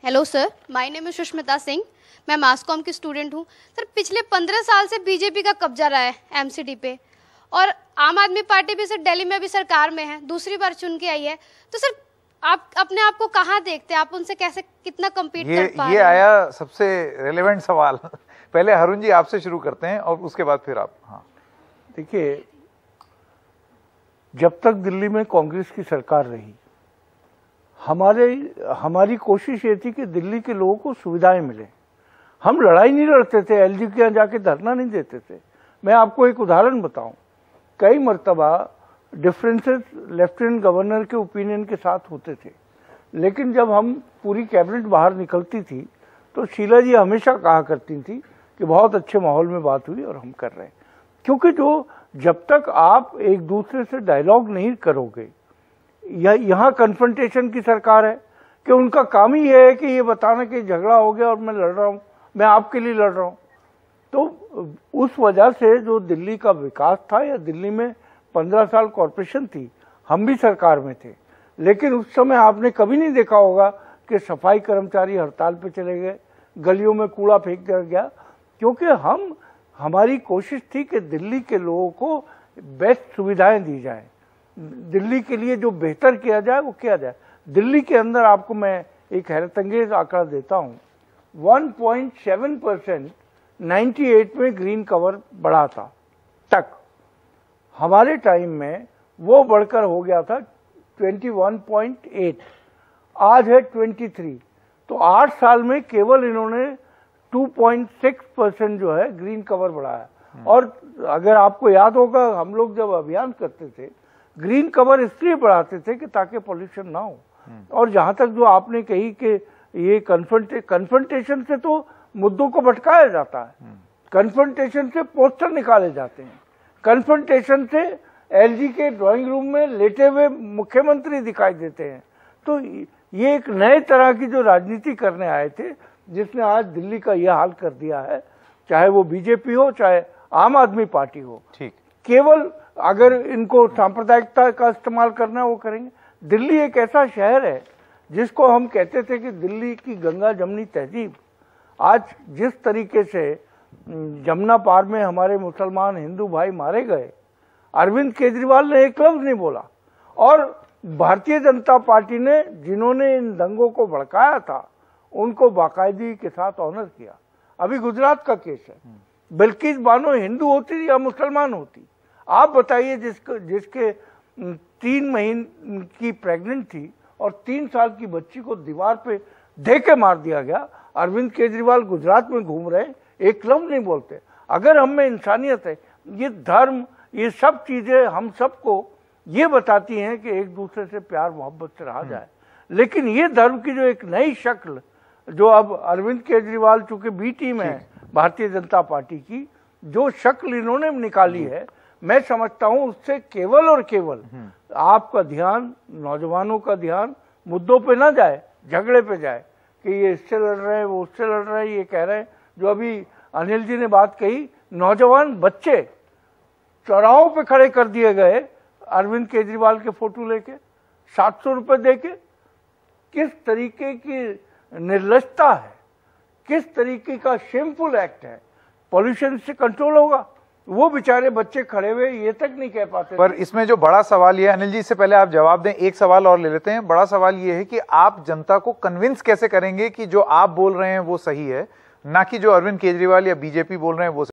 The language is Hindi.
Hello sir, my name is Sushmita Singh. मैं मास कॉम की स्टूडेंट हूँ। सर, पिछले 15 साल से बीजेपी का कब्जा रहा है एमसीडी पे, और आम आदमी पार्टी भी सर दिल्ली में अभी सरकार में है, दूसरी बार चुन के आई है। तो सर आप अपने आप को कहाँ देखते हैं? आप उनसे कैसे कितना कम्पीट कर पा रहे हैं? ये आया सबसे रेलेवेंट सवाल। पहले अरुण जी आपसे शुरू करते हैं और उसके बाद फिर आप। हाँ, देखिए, जब तक दिल्ली में कांग्रेस की सरकार रही, हमारी कोशिश ये थी कि दिल्ली के लोगों को सुविधाएं मिले। हम लड़ाई नहीं लड़ते थे, एलजी के यहाँ जाके धरना नहीं देते थे। मैं आपको एक उदाहरण बताऊं, कई मर्तबा डिफरेंसेस लेफ्टिनेंट गवर्नर के ओपिनियन के साथ होते थे, लेकिन जब हम पूरी कैबिनेट बाहर निकलती थी तो शीला जी हमेशा कहा करती थी कि बहुत अच्छे माहौल में बात हुई और हम कर रहे हैं। क्योंकि जब तक आप एक दूसरे से डायलॉग नहीं करोगे, यहाँ कन्फ्रंटेशन की सरकार है कि उनका काम ही है कि ये बताना कि झगड़ा हो गया और मैं लड़ रहा हूँ, मैं आपके लिए लड़ रहा हूँ। तो उस वजह से जो दिल्ली का विकास था, या दिल्ली में 15 साल कॉरपोरेशन थी, हम भी सरकार में थे, लेकिन उस समय आपने कभी नहीं देखा होगा कि सफाई कर्मचारी हड़ताल पे चले गए, गलियों में कूड़ा फेंक दिया गया, क्योंकि हमारी कोशिश थी कि दिल्ली के लोगों को बेस्ट सुविधाएं दी जाए, दिल्ली के लिए जो बेहतर किया जाए वो किया जाए। दिल्ली के अंदर आपको मैं एक हैरतअंगेज आंकड़ा देता हूँ, 1.7% 98 में ग्रीन कवर बढ़ा था तक, हमारे टाइम में वो बढ़कर हो गया था 21.8, आज है 23। तो 8 साल में केवल इन्होंने 2.6% जो है ग्रीन कवर बढ़ाया। और अगर आपको याद होगा, हम लोग जब अभियान करते थे, ग्रीन कवर इसलिए बढ़ाते थे कि ताकि पॉल्यूशन ना हो। और जहां तक जो आपने कही कि ये कन्फ्रंटेशन से तो मुद्दों को भटकाया जाता है, कन्फ्रंटेशन से पोस्टर निकाले जाते हैं, कन्फ्रंटेशन से एलजी के ड्राइंग रूम में लेटे हुए मुख्यमंत्री दिखाई देते हैं। तो ये एक नए तरह की जो राजनीति करने आए थे, जिसने आज दिल्ली का यह हाल कर दिया है, चाहे वो बीजेपी हो चाहे आम आदमी पार्टी हो। ठीक, केवल अगर इनको सांप्रदायिकता का इस्तेमाल करना है वो करेंगे। दिल्ली एक ऐसा शहर है जिसको हम कहते थे कि दिल्ली की गंगा जमनी तहजीब, आज जिस तरीके से जमुना पार में हमारे मुसलमान हिंदू भाई मारे गए, अरविंद केजरीवाल ने एक लफ्ज नहीं बोला, और भारतीय जनता पार्टी ने जिन्होंने इन दंगों को भड़काया था उनको बाकायदे के साथ ऑनर किया। अभी गुजरात का केस है, बिल्किस बानो हिंदू होती या मुसलमान होती, आप बताइए, जिसके 3 महीने की प्रेग्नेंट थी और 3 साल की बच्ची को दीवार पे दे के मार दिया गया। अरविंद केजरीवाल गुजरात में घूम रहे, एक लफ्ज नहीं बोलते। अगर हम में इंसानियत है, ये धर्म, ये सब चीजें हम सबको ये बताती हैं कि एक दूसरे से प्यार मोहब्बत से रहा जाए। लेकिन ये धर्म की जो एक नई शक्ल, जो अब अरविंद केजरीवाल चूंकि बी टीम है भारतीय जनता पार्टी की, जो शक्ल इन्होंने निकाली है, मैं समझता हूं उससे केवल और केवल आपका ध्यान, नौजवानों का ध्यान मुद्दों पे ना जाए, झगड़े पे जाए कि ये इससे लड़ रहे हैं, वो उससे लड़ रहे हैं, ये कह रहे हैं। जो अभी अनिल जी ने बात कही, नौजवान बच्चे चौराहों पे खड़े कर दिए गए अरविंद केजरीवाल के फोटो लेके, 700 रुपए देके। किस तरीके की निर्लजता है, किस तरीके का शेमफुल एक्ट है। पॉल्यूशन से कंट्रोल होगा, वो बेचारे बच्चे खड़े हुए ये तक नहीं कह पाते। पर इसमें जो बड़ा सवाल ये, अनिल जी से पहले आप जवाब दें, एक सवाल और ले लेते हैं। बड़ा सवाल ये है कि आप जनता को कन्विंस कैसे करेंगे कि जो आप बोल रहे हैं वो सही है, ना कि जो अरविंद केजरीवाल या बीजेपी बोल रहे हैं वो सही है।